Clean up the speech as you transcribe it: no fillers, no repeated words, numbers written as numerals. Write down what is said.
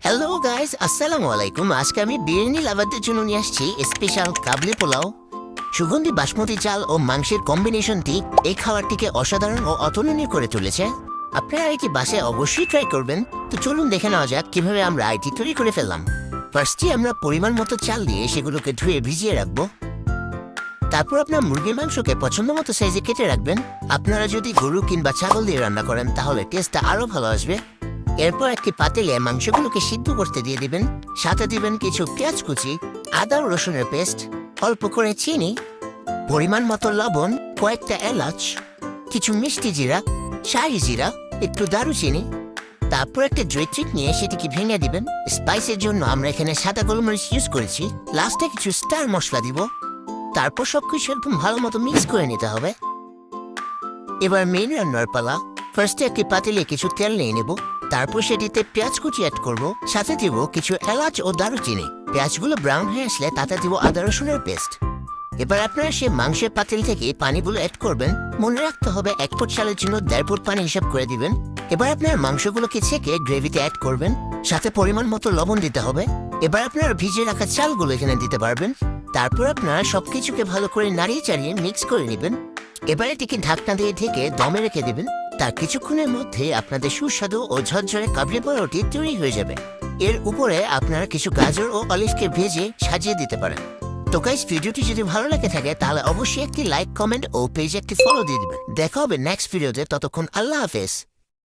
Hello guys, আসসালামু আলাইকুম। আজকে আমি বিরিয়ানি লাভারদের জন্য নিয়ে আসছি স্পেশাল কাবলি পোলাও। সুগন্ধি বাসমতি চাল ও মাংসের কম্বিনেশনটি এই খাবারটিকে অসাধারণ ও অতুলনীয় করে তুলেছে। আপনারা এটি বাসায় অবশ্যই ট্রাই করবেন। তো চলুন দেখে নেওয়া যাক কিভাবে আমরা এটি তৈরি করে ফেললাম। ফার্স্টে আমরা পরিমাণ মতো চাল দিয়ে সেগুলোকে ধুয়ে ভিজিয়ে রাখবো। তারপর আপনার মুরগির মাংসকে পছন্দ মতো সাইজে কেটে রাখবেন। আপনারা যদি গরু কিংবা ছাগল দিয়ে রান্না করেন তাহলে টেস্টটা আরও ভালো আসবে। এরপর একটি পাতিলে মাংসগুলোকে সিদ্ধ করতে দিয়ে দিবেন। সাথে দিবেন কিছু পেঁয়াজ কুচি, আদা রসুনের পেস্ট, অল্প করে চিনি, পরিমাণ মতো লবণ, কয়েকটা এলাচ, কিছু মিষ্টি জিরা, শাহি জিরা, একটু দারুচিনি। তারপর একটা জয়ট্রিক নিয়ে সেটিকে ভেঙে দিবেন। স্পাইসের জন্য আমরা এখানে সাদা গোলমরিচ ইউজ করেছি। লাস্টে কিছু স্টার মশলা দিব। তারপর সবকিছু একদম ভালো মতো মিক্স করে নিতে হবে। এবার মেইন রান্নার পালা। ফার্স্টে একটি পাতিলে কিছু তেল নিয়ে নেব। তারপর সেটিতে পেঁয়াজ কুচি অ্যাড করব। সাথে দিব কিছু এলাচ ও দারুচিনি। পেঁয়াজগুলো ব্রাউন হয়ে আসলে তাতে দিব আদা রসুনের পেস্ট। এবার আপনারা সে মাংসের পাতিল থেকে পানিগুলো অ্যাড করবেন। মনে রাখতে হবে 1 ফুট চালের জন্য 1.5 ফুট পানি হিসাব করে দিবেন। এবার আপনার মাংসগুলোকে ছেঁকে গ্রেভিতে অ্যাড করবেন। সাথে পরিমাণ মতো লবণ দিতে হবে। এবার আপনারা ভিজিয়ে রাখা চালগুলো এখানে দিতে পারবেন। তারপর আপনারা সবকিছুকে ভালো করে নাড়িয়ে চাড়িয়ে মিক্স করে নেবেন। এবার এটিকে ঢাকনা দিয়ে ঢেকে দমে রেখে দেবেন। তার কিছুক্ষণের মধ্যে আপনাদের সুস্বাদু ও ঝরঝরে কাবলি পোলাওটি তৈরি হয়ে যাবে। এর উপরে আপনারা কিছু গাজর ও অলিভকে ভেজে সাজিয়ে দিতে পারেন। তো গাইস, ভিডিওটি যদি ভালো লেগে থাকে তাহলে অবশ্যই একটি লাইক, কমেন্ট ও পেজে একটি ফলো দিয়ে দিবেন। দেখা হবে নেক্সট ভিডিওতে। ততক্ষণ আল্লাহ হাফেজ।